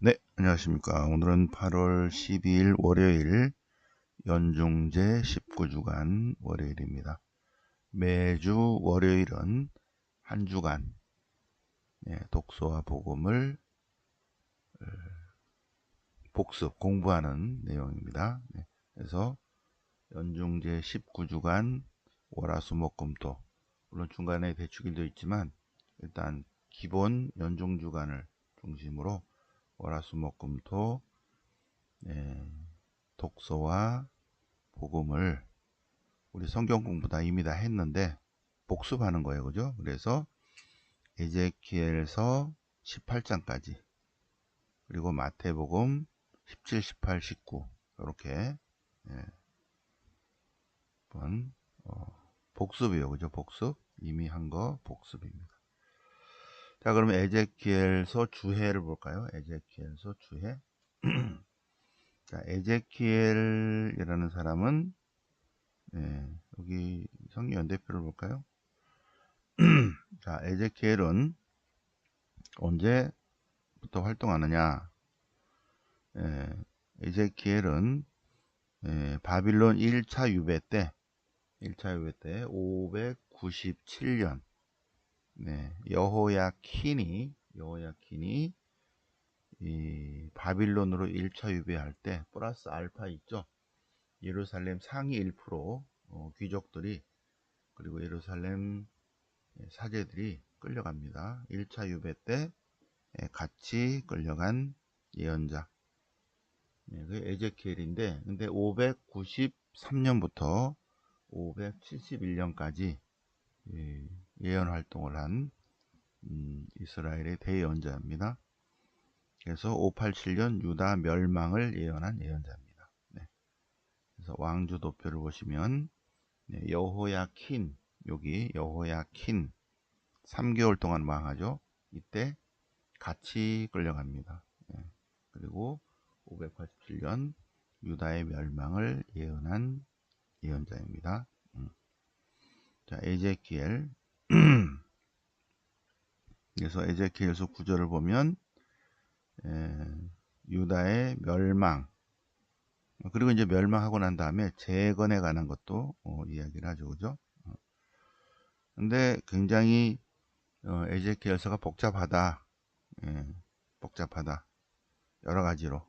네, 안녕하십니까. 오늘은 8월 12일 월요일 연중제 19주간 월요일입니다. 매주 월요일은 한 주간 독서와 복음을 복습, 공부하는 내용입니다. 그래서 연중제 19주간 월화수목금토, 물론 중간에 대축일도 있지만 일단 기본 연중주간을 중심으로 월화수목금토 독서와 복음을 우리 성경 공부 다 이미 다 했는데 복습하는 거예요. 그죠? 그래서 에제키엘서 18장까지 그리고 마태복음 17, 18, 19 이렇게 한번 복습이에요. 그죠? 복습. 이미 한 거 복습입니다. 자, 그러면 에제키엘서 주해를 볼까요? 에제키엘서 주해. 자, 에제키엘이라는 사람은 여기 성경 연대표를 볼까요? 자, 에제키엘은 언제부터 활동하느냐? 에제키엘은 바빌론 1차 유배 때 597년 여호야킨이 이 바빌론으로 1차 유배할 때 플러스 알파 있죠. 예루살렘 상위 1% 귀족들이 그리고 예루살렘 사제들이 끌려갑니다. 1차 유배 때 같이 끌려간 예언자 그 에제키엘인데, 근데 593년부터 571년까지 예언 활동을 한 이스라엘의 대예언자입니다. 그래서 587년 유다 멸망을 예언한 예언자입니다. 그래서 왕주 도표를 보시면 여호야킨, 여기 여호야킨 3개월 동안 왕하죠. 이때 같이 끌려갑니다. 그리고 587년 유다의 멸망을 예언한 예언자입니다. 자, 에제키엘. 그래서 에제키엘서 9절을 보면 유다의 멸망, 그리고 이제 멸망하고 난 다음에 재건에 관한 것도 이야기를 하죠. 그죠? 근데 굉장히 에제키엘서가 복잡하다. 복잡하다. 여러 가지로.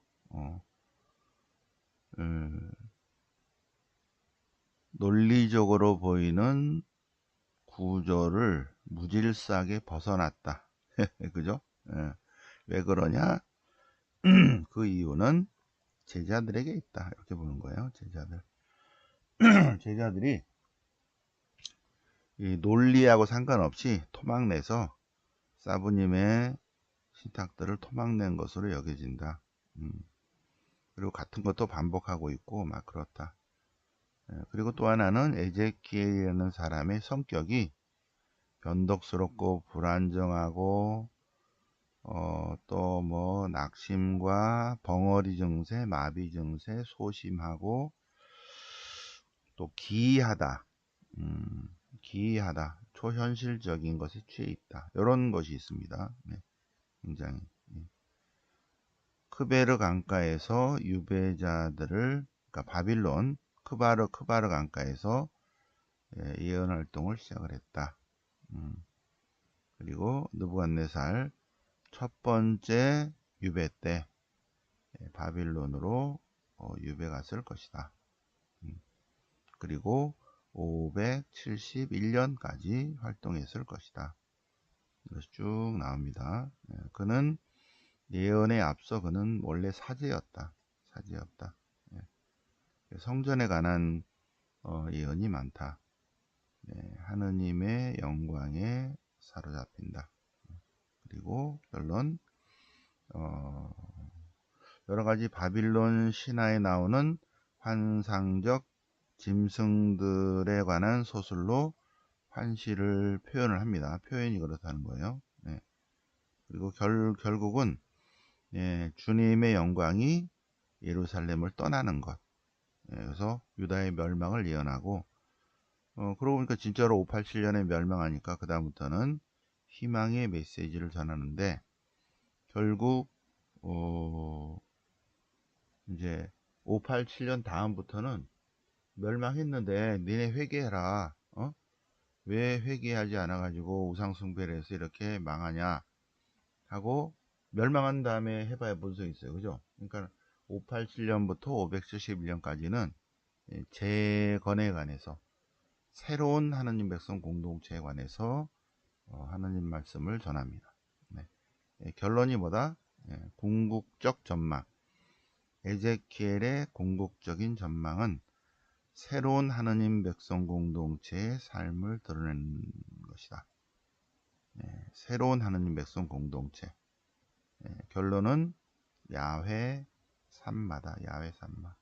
논리적으로 보이는 구조를 무질서하게 벗어났다. 그죠? 왜 그러냐? 그 이유는 제자들에게 있다. 이렇게 보는 거예요. 제자들이 이 논리하고 상관없이 토막내서 사부님의 신탁들을 토막낸 것으로 여겨진다. 그리고 같은 것도 반복하고 있고 막 그렇다. 그리고 또 하나는 에제키엘이라는 사람의 성격이 변덕스럽고 불안정하고 또 뭐 낙심과 벙어리 증세, 마비 증세, 소심하고 또 기이하다, 초현실적인 것에 취해 있다. 이런 것이 있습니다. 굉장히 크베르 강가에서 유배자들을, 그러니까 바빌론 크바르 강가에서 예언 활동을 시작을 했다. 그리고 느부갓네살 첫 번째 유배 때 바빌론으로 유배 갔을 것이다. 그리고 571년까지 활동했을 것이다. 이것이 쭉 나옵니다. 그는 예언에 앞서 그는 원래 사제였다. 성전에 관한 예언이 많다. 하느님의 영광에 사로잡힌다. 그리고 결론 여러가지 바빌론 신화에 나오는 환상적 짐승들에 관한 소설로 환시를 표현을 합니다. 표현이 그렇다는 거예요. 그리고 결국은 주님의 영광이 예루살렘을 떠나는 것. 그래서 유다의 멸망을 예언하고 그러고 보니까 진짜로 587년에 멸망하니까 그 다음부터는 희망의 메시지를 전하는데 결국 이제 587년 다음부터는 멸망했는데 니네 회개해라. 왜 회개하지 않아 가지고 우상숭배를 해서 이렇게 망하냐 하고, 멸망한 다음에 해봐야 뭔 소용 있어요. 그죠? 그러니까 587년부터 571년까지는 재건에 관해서, 새로운 하나님 백성 공동체에 관해서 하나님 말씀을 전합니다. 네. 결론이 뭐다? 궁극적 전망. 에제키엘의 궁극적인 전망은 새로운 하나님 백성 공동체의 삶을 드러내는 것이다. 새로운 하나님 백성 공동체. 결론은 야훼 산마다. 야훼 산마.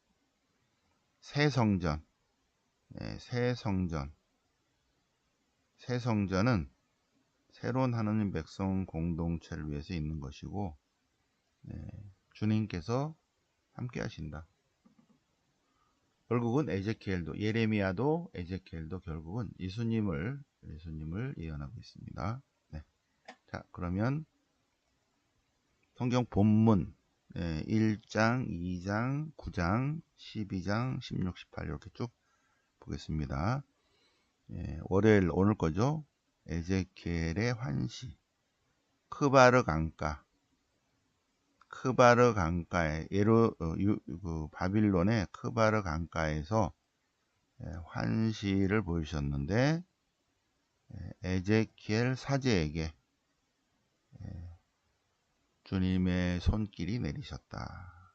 새 성전. 새 성전. 새 성전은 새로운 하나님 백성 공동체를 위해서 있는 것이고, 주님께서 함께 하신다. 결국은 에제키엘도, 예레미야도 에제키엘도 결국은 예수님을 예언하고 있습니다. 네. 자, 그러면 성경 본문 1장, 2장, 9장, 12장, 16, 18 이렇게 쭉 보겠습니다. 월요일 오늘 거죠. 에제키엘의 환시. 크바르 강가. 크바르 강가에 바빌론의 크바르 강가에서 환시를 보이셨는데, 에제키엘 사제에게 주님의 손길이 내리셨다.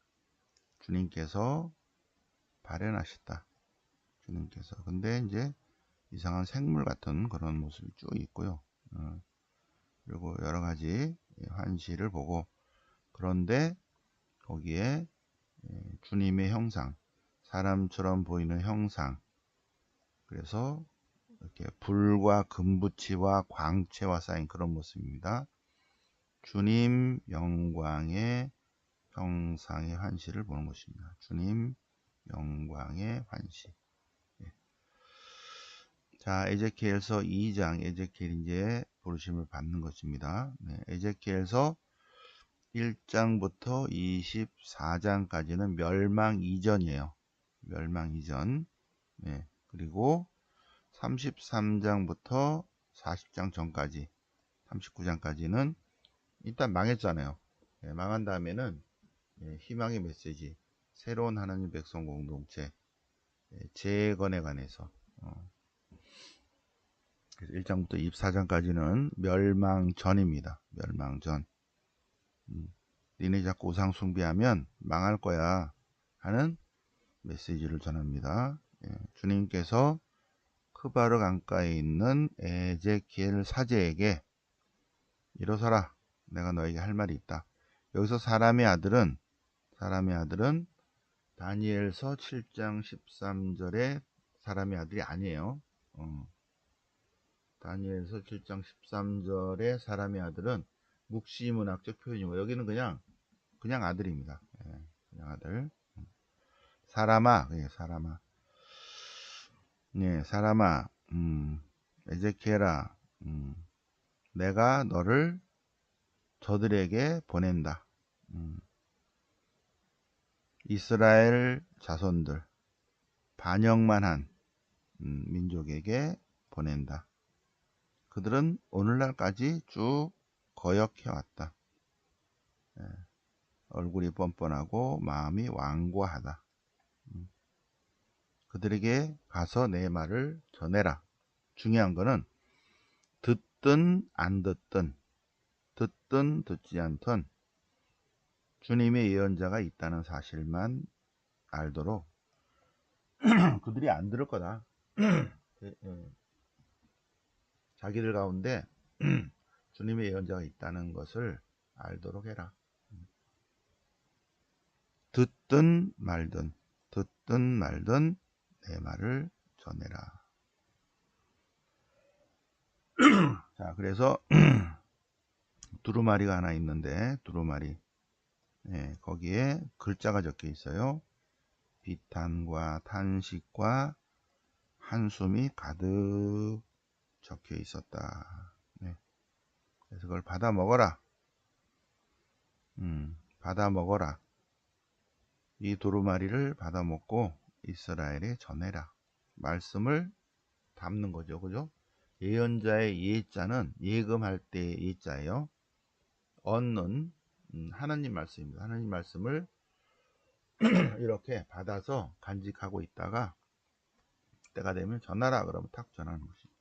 주님께서 발현하셨다. 주님께서. 근데 이제 이상한 생물 같은 그런 모습이 쭉 있고요. 그리고 여러 가지 환시를 보고, 그런데 거기에 주님의 형상, 사람처럼 보이는 형상, 그래서 이렇게 불과 금붙이와 광채와 쌓인 그런 모습입니다. 주님 영광의 형상의 환시를 보는 것입니다. 주님 영광의 환시. 자, 에제키엘서 2장, 에제키엘 이제 부르심을 받는 것입니다. 에제키엘서 1장부터 24장까지는 멸망 이전이에요. 멸망 이전. 그리고 33장부터 40장 전까지, 39장까지는 일단 망했잖아요. 망한 다음에는 희망의 메시지, 새로운 하나님 백성 공동체, 재건에 관해서. 그래서 1장부터 24장까지는 멸망 전입니다. 멸망 전. 니네 자꾸 우상 숭배하면 망할 거야 하는 메시지를 전합니다. 주님께서 크바르 강가에 있는 에제키엘 사제에게 일어서라, 내가 너에게 할 말이 있다. 여기서 사람의 아들은 다니엘서 7장 13절에 사람의 아들이 아니에요. 다니엘서 7장 13절에 사람의 아들은 묵시문학적 표현이고, 여기는 그냥 아들입니다. 그냥 아들. 사람아, 사람아, 에제키엘아, 내가 너를 저들에게 보낸다. 이스라엘 자손들, 반역만 한 민족에게 보낸다. 그들은 오늘날까지 쭉 거역해왔다. 얼굴이 뻔뻔하고 마음이 완고하다. 그들에게 가서 내 말을 전해라. 중요한 거는 듣든 안 듣든, 듣든 듣지 않든 주님의 예언자가 있다는 사실만 알도록 그들이 안 들을 거다. 자기들 가운데 주님의 예언자가 있다는 것을 알도록 해라. 듣든 말든 내 말을 전해라. 자, 그래서 두루마리가 하나 있는데, 두루마리, 거기에 글자가 적혀 있어요. 비탄과 탄식과 한숨이 가득 적혀 있었다. 그래서 그걸 받아 먹어라. 받아 먹어라. 이 두루마리를 받아먹고 이스라엘에 전해라. 말씀을 담는 거죠. 그죠? 예언자의 예자는 예금할 때의 예자예요. 얻는 하나님 말씀입니다. 하나님 말씀을 이렇게 받아서 간직하고 있다가 때가 되면 전하라 그러면 탁 전하는 것입니다.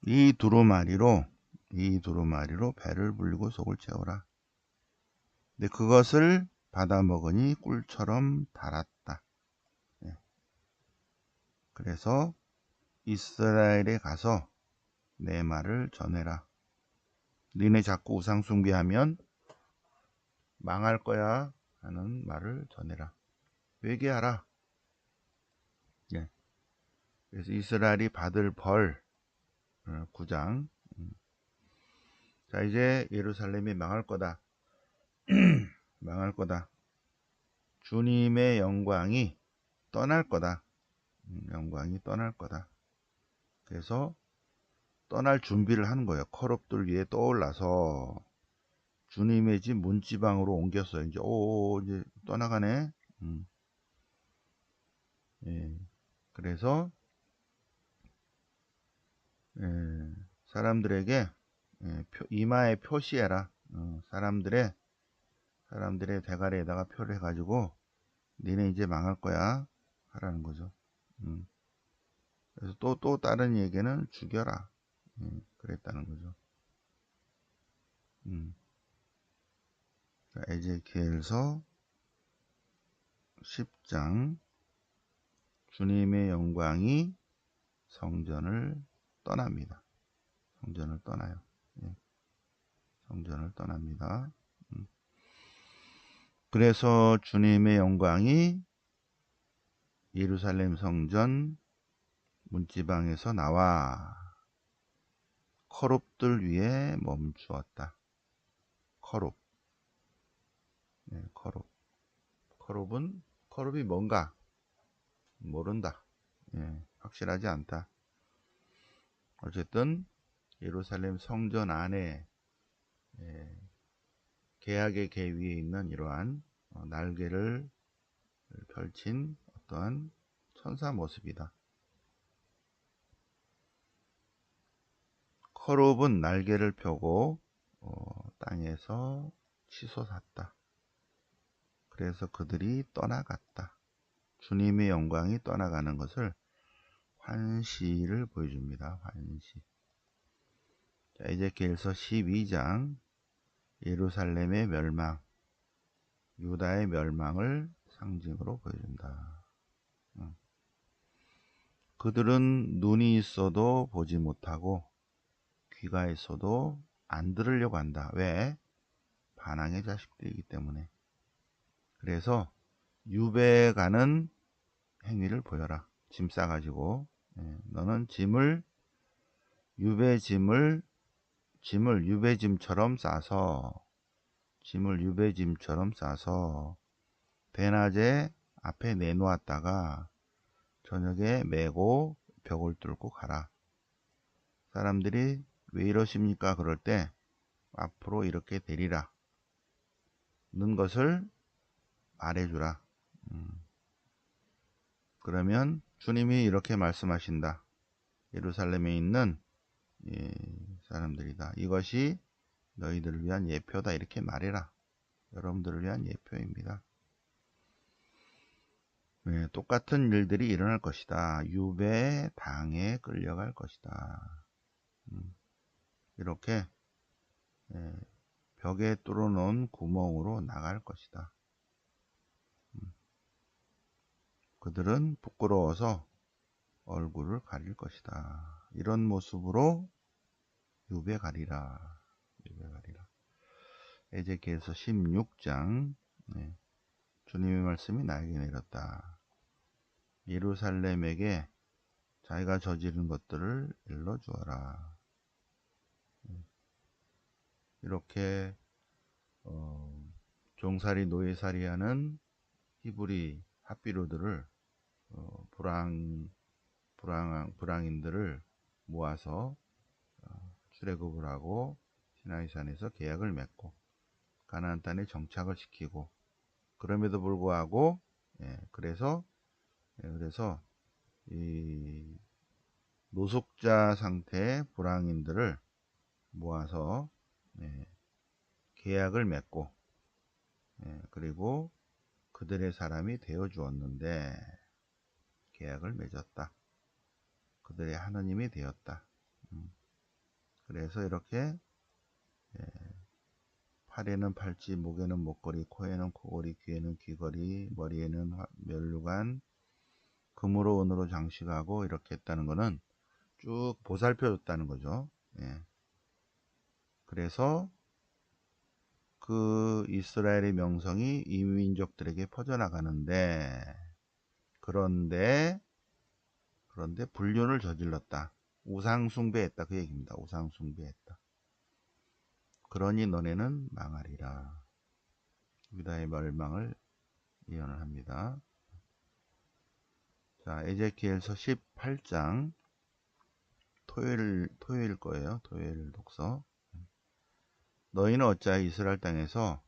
이 두루마리로 배를 불리고 속을 채워라. 근데 그것을 받아 먹으니 꿀처럼 달았다. 네. 그래서 이스라엘에 가서 내 말을 전해라. 너네 자꾸 우상 숭배하면 망할 거야 하는 말을 전해라. 회개하라. 예. 그래서 이스라엘이 받을 벌 9장. 자, 이제 예루살렘이 망할 거다. 망할 거다. 주님의 영광이 떠날 거다. 영광이 떠날 거다. 그래서 떠날 준비를 하는 거예요. 커럽들 위에 떠올라서 주님의 집 문지방으로 옮겼어요. 이제 떠나가네. 예. 그래서 사람들에게 이마에 표시해라. 사람들의 대가리에다가 표를 해가지고 니네 이제 망할 거야 하라는 거죠. 그래서 또 다른 얘기는 죽여라. 그랬다는 거죠. 에제키엘서 10장. 주님의 영광이 성전을 떠납니다. 성전을 떠나요. 성전을 떠납니다. 그래서 주님의 영광이 예루살렘 성전 문지방에서 나와 커룹들 위에 멈추었다. 커룹. 커룹이 뭔가 모른다. 확실하지 않다. 어쨌든 예루살렘 성전 안에 계약의 계 위에 있는 이러한 날개를 펼친 어떠한 천사 모습이다. 커룹은 날개를 펴고 땅에서 치솟았다. 그래서 그들이 떠나갔다. 주님의 영광이 떠나가는 것을 환시를 보여줍니다. 환시. 자, 에제키엘서 12장. 예루살렘의 멸망, 유다의 멸망을 상징으로 보여준다. 그들은 눈이 있어도 보지 못하고 귀가 있어도 안 들으려고 한다. 왜? 반항의 자식들이기 때문에. 그래서 유배에 가는 행위를 보여라. 짐 싸가지고 너는 유배짐처럼 싸서 대낮에 앞에 내놓았다가 저녁에 메고 벽을 뚫고 가라. 사람들이 왜 이러십니까? 그럴 때 앞으로 이렇게 되리라 는 것을 말해주라. 그러면 주님이 이렇게 말씀하신다. 예루살렘에 있는 사람들이다. 이것이 너희들을 위한 예표다. 이렇게 말해라. 여러분들을 위한 예표입니다. 똑같은 일들이 일어날 것이다. 유배 당에 끌려갈 것이다. 이렇게 벽에 뚫어놓은 구멍으로 나갈 것이다. 그들은 부끄러워서 얼굴을 가릴 것이다. 이런 모습으로 유배 가리라. 에제키엘서 16장. 주님의 말씀이 나에게 내렸다. 예루살렘에게 자기가 저지른 것들을 일러주어라. 이렇게 종살이 노예살이하는 히브리 핫비로들을 불황인들을 모아서 출애굽을 하고 시나이산에서 계약을 맺고 가나안 땅에 정착을 시키고 그럼에도 불구하고 그래서 이 노숙자 상태의 불황인들을 모아서 계약을 맺고 그리고 그들의 사람이 되어 주었는데 계약을 맺었다. 그들의 하느님이 되었다. 그래서 이렇게 팔에는 팔찌, 목에는 목걸이, 코에는 코걸이, 귀에는 귀걸이, 머리에는 면류관, 금으로 은으로 장식하고 이렇게 했다는 것은 쭉 보살펴 줬다는 거죠. 그래서 그 이스라엘의 명성이 이민족들에게 퍼져나가는데 그런데 불륜을 저질렀다. 우상숭배했다. 그 얘기입니다. 우상숭배했다. 그러니 너네는 망하리라. 유다의 멸망을 예언을 합니다. 자, 에제키엘서 18장 토요일 거예요. 토요일 독서. 너희는 어찌하여 이스라엘 땅에서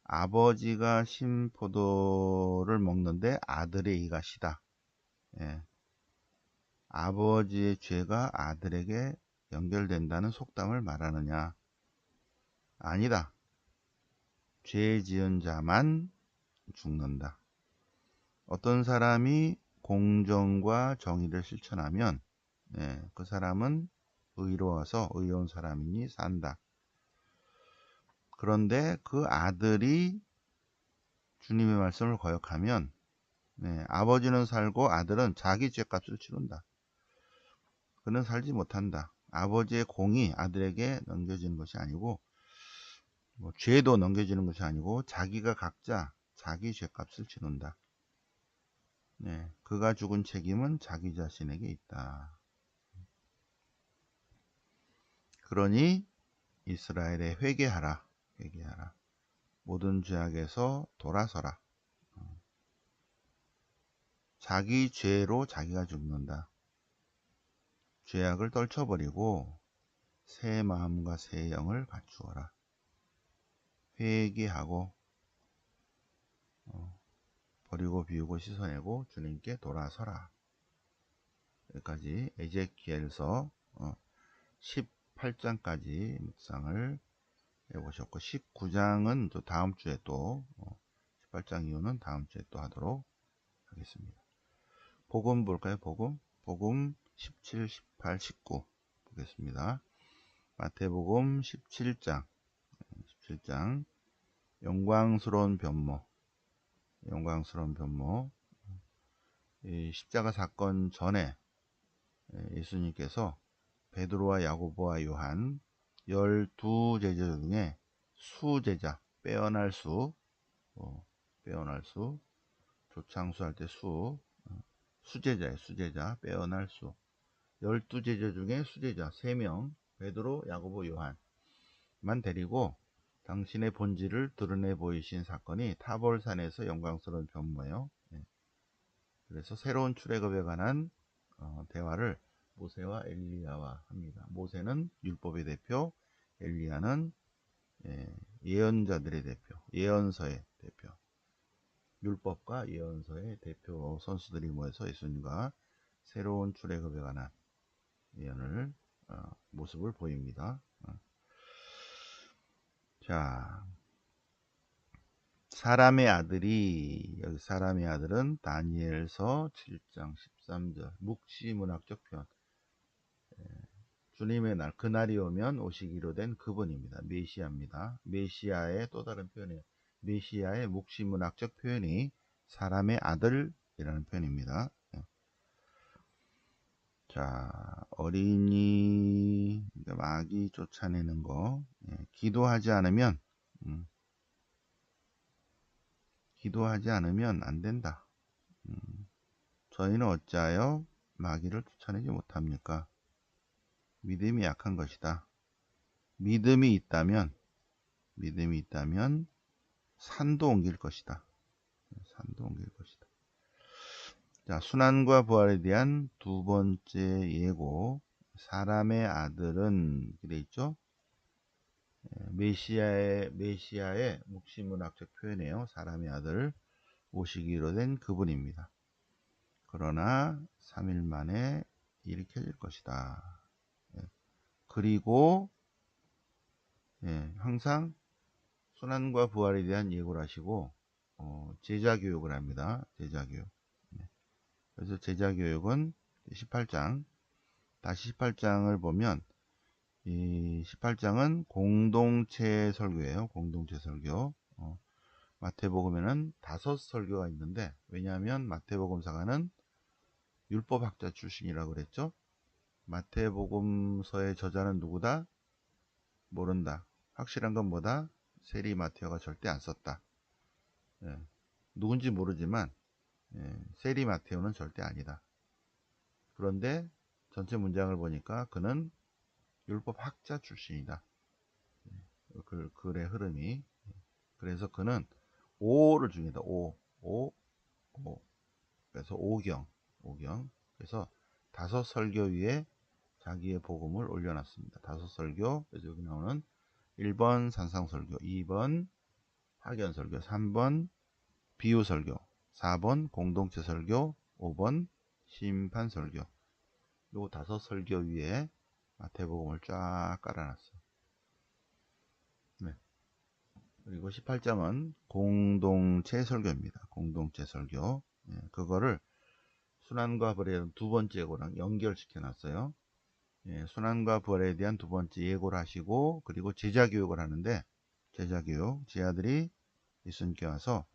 아버지가 신 포도를 먹는데 아들의 이가 시다. 아버지의 죄가 아들에게 연결된다는 속담을 말하느냐? 아니다. 죄 지은 자만 죽는다. 어떤 사람이 공정과 정의를 실천하면 그 사람은 의로워서 의로운 사람이니 산다. 그런데 그 아들이 주님의 말씀을 거역하면 아버지는 살고 아들은 자기 죄값을 치른다. 그는 살지 못한다. 아버지의 공이 아들에게 넘겨지는 것이 아니고 죄도 넘겨지는 것이 아니고 자기가 각자 자기 죄값을 치른다. 그가 죽은 책임은 자기 자신에게 있다. 그러니 이스라엘에 회개하라. 모든 죄악에서 돌아서라. 자기 죄로 자기가 죽는다. 죄악을 떨쳐버리고 새 마음과 새 영을 갖추어라. 회개하고 버리고 비우고 씻어내고 주님께 돌아서라. 여기까지 에제키엘서 18장까지 묵상을 해보셨고 19장은 또 다음 주에 또 18장 이후는 다음 주에 또 하도록 하겠습니다. 복음 볼까요? 복음 17, 18, 19 보겠습니다. 마태복음 17장 영광스러운 변모. 이 십자가 사건 전에 예수님께서 베드로와 야고보와 요한 12제자 중에 수제자, 빼어날 수, 조창수 할 때 수제자예요. 수제자, 빼어날 수. 12제자 중에 수제자 3명, 베드로, 야고보, 요한만 데리고 당신의 본질을 드러내 보이신 사건이 타볼산에서 영광스러운 변모예요. 그래서 새로운 출애굽에 관한 대화를 모세와 엘리야와 합니다. 모세는 율법의 대표, 엘리야는 예언자들의 대표, 예언서의 대표. 율법과 예언서의 대표 선수들이 모여서 예수님과 새로운 출애굽에 관한 예언을 모습을 보입니다. 자, 사람의 아들이, 여기 사람의 아들은 다니엘서 7장 13절 묵시문학적 표현. 주님의 날, 그날이 오면 오시기로 된 그분입니다. 메시아입니다. 메시아의 또 다른 표현이에요. 메시아의 묵시문학적 표현이 사람의 아들이라는 표현입니다. 자, 어린이 마귀 쫓아내는 거, 기도하지 않으면 안 된다. 저희는 어찌하여 마귀를 쫓아내지 못합니까? 믿음이 약한 것이다. 믿음이 있다면 산도 옮길 것이다. 자, 순환과 부활에 대한 두 번째 예고. 사람의 아들은 그래 있죠? 메시아의 묵시문학적 표현이에요. 사람의 아들 오시기로 된 그분입니다. 그러나 3일 만에 일으켜질 것이다. 그리고 항상 순환과 부활에 대한 예고를 하시고 제자 교육을 합니다. 제자 교육. 그래서 제자 교육은 18장, 다시 18장을 보면 이 18장은 공동체 설교예요. 공동체 설교. 마태복음에는 5 설교가 있는데, 왜냐하면 마태복음사가는 율법학자 출신이라고 그랬죠. 마태복음서의 저자는 누구다? 모른다. 확실한 건 뭐다? 세리 마테오가 절대 안 썼다. 누군지 모르지만 세리 마테오는 절대 아니다. 그런데 전체 문장을 보니까 그는 율법학자 출신이다. 글의 흐름이. 그래서 그는 5를 중요다. 5. 그래서 5경. 그래서 5 설교 위에 자기의 복음을 올려놨습니다. 5 설교. 그래서 여기 나오는 1번 산상설교, 2번 학연설교, 3번 비유설교, 4번 공동체설교, 5번 심판설교. 요 5 설교 위에 마태복음을 쫙 깔아놨어요. 네. 그리고 18장은 공동체 설교입니다. 공동체 설교. 그거를 순환과 부활의 2번째 예고랑 연결시켜 놨어요. 순환과 부활에 대한 2번째 예고를 하시고, 그리고 제자 교육을 하는데, 제자 교육, 제 아들이 예수님께 와서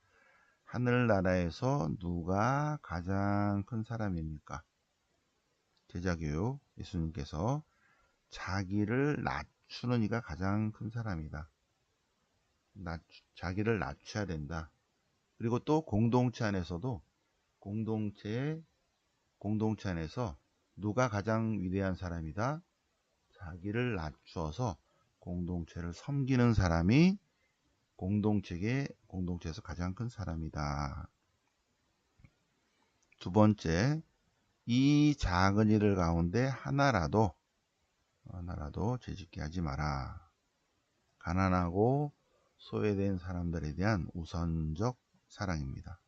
하늘나라에서 누가 가장 큰 사람입니까? 제자 교육, 예수님께서 자기를 낮추는 이가 가장 큰 사람이다. 자기를 낮춰야 된다. 그리고 또 공동체 안에서도 공동체 안에서 누가 가장 위대한 사람이다? 자기를 낮추어서 공동체를 섬기는 사람이 공동체에서 가장 큰 사람이다. 2번째, 이 작은 일을 가운데 하나라도 죄짓게 하지 마라. 가난하고 소외된 사람들에 대한 우선적 사랑입니다.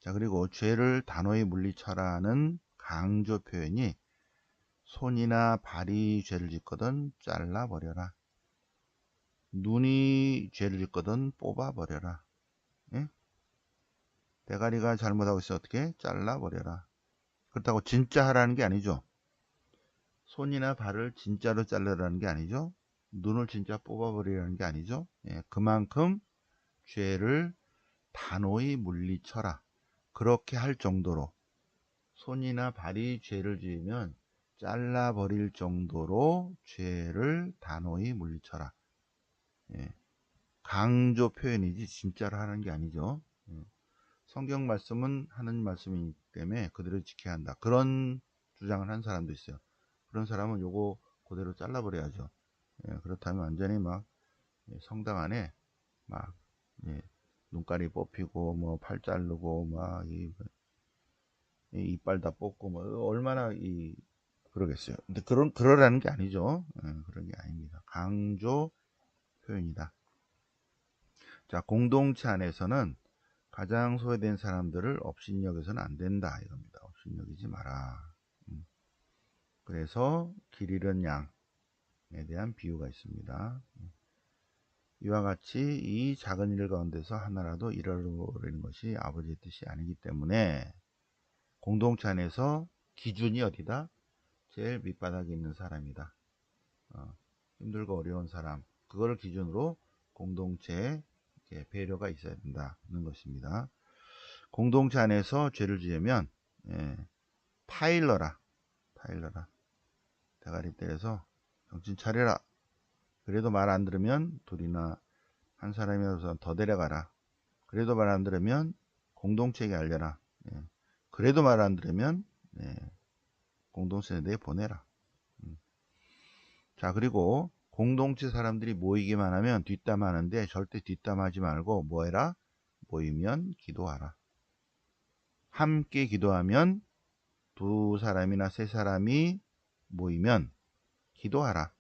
자, 그리고 죄를 단호히 물리쳐라는 강조 표현이 손이나 발이 죄를 짓거든 잘라버려라. 눈이 죄를 짓거든 뽑아버려라. 대가리가 잘못하고 있어 어떻게? 잘라버려라. 그렇다고 진짜 하라는 게 아니죠. 손이나 발을 진짜로 자르라는 게 아니죠. 눈을 진짜 뽑아버리라는 게 아니죠. 그만큼 죄를 단호히 물리쳐라. 그렇게 할 정도로 손이나 발이 죄를 지으면 잘라버릴 정도로 죄를 단호히 물리쳐라. 강조 표현이지 진짜로 하는 게 아니죠. 성경 말씀은 하는 말씀이기 때문에 그대로 지켜야 한다. 그런 주장을 한 사람도 있어요. 그런 사람은 요거 그대로 잘라버려야죠. 그렇다면 완전히 막 성당 안에 막 눈깔이 뽑히고 뭐 팔 자르고 막 이빨 다 뽑고 뭐 얼마나 그러겠어요. 근데 그러라는 게 아니죠. 그런 게 아닙니다. 강조 표현이다. 자, 공동체 안에서는 가장 소외된 사람들을 업신여겨서는 안 된다 이겁니다. 업신여기지 마라. 그래서 길 잃은 양에 대한 비유가 있습니다. 이와 같이 이 작은 일 가운데서 하나라도 이루어지는 것이 아버지의 뜻이 아니기 때문에 공동체 안에서 기준이 어디다? 제일 밑바닥에 있는 사람이다. 힘들고 어려운 사람, 그거를 기준으로 공동체에 배려가 있어야 된다는 것입니다. 공동체 안에서 죄를 지으면 파일러라. 대가리 때려서 정신 차려라. 그래도 말 안 들으면 둘이나 한 사람이라도 더 데려가라. 그래도 말 안 들으면 공동체에게 알려라. 그래도 말 안 들으면 공동체에 내보내라. 자, 그리고 공동체 사람들이 모이기만 하면 뒷담하는데 절대 뒷담하지 말고 뭐해라? 모이면 기도하라. 함께 기도하면 2 사람이나 3 사람이 모이면 기도하라.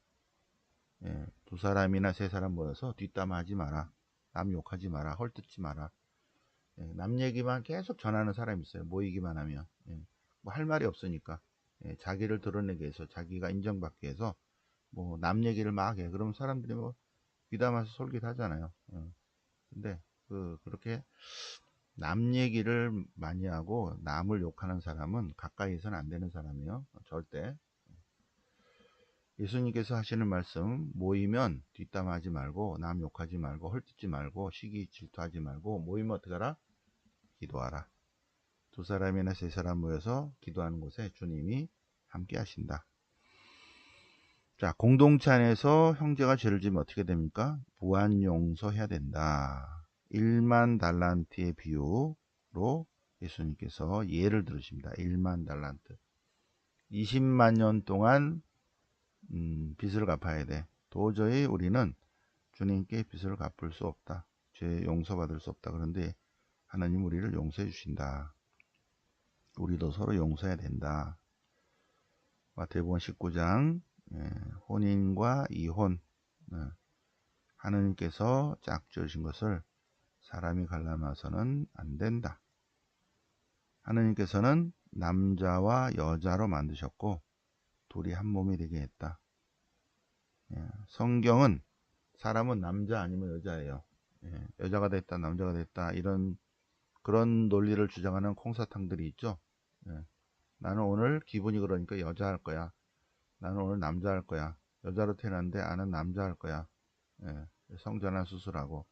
예, 두 사람이나 세 사람 모여서 뒷담화하지 마라. 남 욕하지 마라. 헐뜯지 마라. 예, 남 얘기만 계속 전하는 사람이 있어요. 모이기만 하면. 예, 뭐 할 말이 없으니까. 예, 자기를 드러내기 위해서, 자기가 인정받기 위해서 뭐 남 얘기를 막 해. 그러면 사람들이 뭐 귀담아서 솔깃하잖아요. 근데 그렇게 남 얘기를 많이 하고 남을 욕하는 사람은 가까이서는 안 되는 사람이에요. 절대. 예수님께서 하시는 말씀, 모이면 뒷담하지 말고 남 욕하지 말고 헐뜯지 말고 시기 질투하지 말고 모이면 어떻게 하라? 기도하라. 두 사람이나 세 사람 모여서 기도하는 곳에 주님이 함께 하신다. 자, 공동체 안에서 형제가 죄를 지면 어떻게 됩니까? 무한 용서해야 된다. 1만 달란트의 비유로 예수님께서 예를 들으십니다. 1만 달란트. 20만 년 동안 빚을 갚아야 돼. 도저히 우리는 주님께 빚을 갚을 수 없다. 죄 용서받을 수 없다. 그런데 하나님 우리를 용서해 주신다. 우리도 서로 용서해야 된다. 마태복음 19장 혼인과 이혼 하느님께서 짝지으신 것을 사람이 갈라놔서는 안 된다. 하느님께서는 남자와 여자로 만드셨고 둘이 한 몸이 되게 했다. 성경은 사람은 남자 아니면 여자예요. 여자가 됐다 남자가 됐다 이런 그런 논리를 주장하는 콩사탕들이 있죠. 나는 오늘 기분이 그러니까 여자 할 거야. 나는 오늘 남자 할 거야. 여자로 태어났는데 나는 남자 할 거야. 성전환 수술하고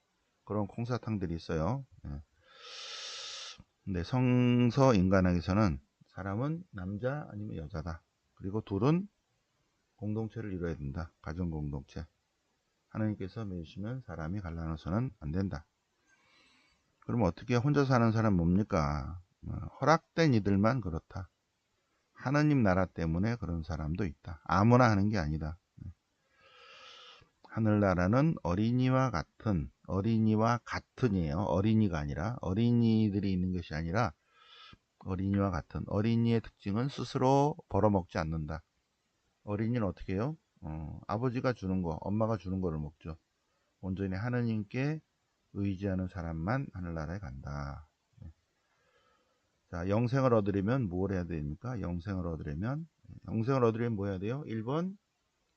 그런 콩사탕들이 있어요. 근데 성서 인간학에서는 사람은 남자 아니면 여자다. 그리고 둘은 공동체를 이루어야 된다. 가정 공동체. 하나님께서 맺으시면 사람이 갈라놔서는 안 된다. 그럼 어떻게 혼자 사는 사람 뭡니까? 허락된 이들만 그렇다. 하느님 나라 때문에 그런 사람도 있다. 아무나 하는 게 아니다. 하늘나라는 어린이와 같은이에요. 어린이가 아니라 어린이들이 있는 것이 아니라 어린이와 같은. 어린이의 특징은 스스로 벌어먹지 않는다. 어린이는 어떻게 해요? 아버지가 주는 거, 엄마가 주는 거를 먹죠. 온전히 하느님께 의지하는 사람만 하늘나라에 간다. 자, 영생을 얻으려면 뭘 해야 됩니까? 영생을 얻으려면 뭐 해야 돼요? 1번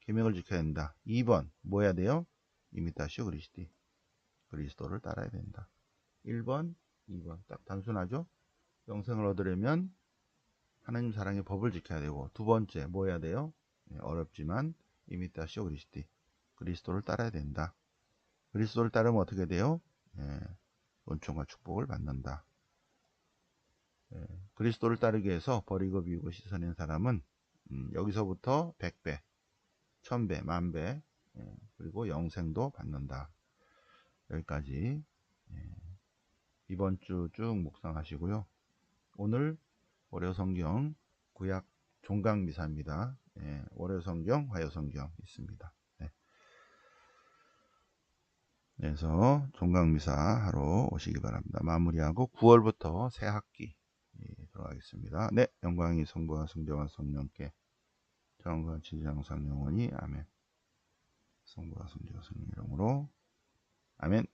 계명을 지켜야 된다. 2번 뭐 해야 돼요? 이미타시오 그리스티. 그리스도를 따라야 된다. 1번, 2번 딱 단순하죠? 영생을 얻으려면 하나님 사랑의 법을 지켜야 되고 두 번째 뭐 해야 돼요? 어렵지만 이미타시오 그리스티. 그리스도를 따라야 된다. 그리스도를 따르면 어떻게 돼요? 은총과 축복을 받는다. 그리스도를 따르기 위해서 버리고 비우고 씻어낸 사람은 여기서부터 100배, 1000배, 만배 그리고 영생도 받는다. 여기까지 이번 주 쭉 묵상하시고요. 오늘 월요성경 구약 종강미사입니다. 월요성경, 화요성경 있습니다. 그래서 종강미사 하러 오시기 바랍니다. 마무리하고 9월부터 새 학기 들어가겠습니다. 네, 영광이 성부와 성자와 성령께 정과 지지 항상 영원히 아멘. 성부와 성자와 성령 이름으로 아멘.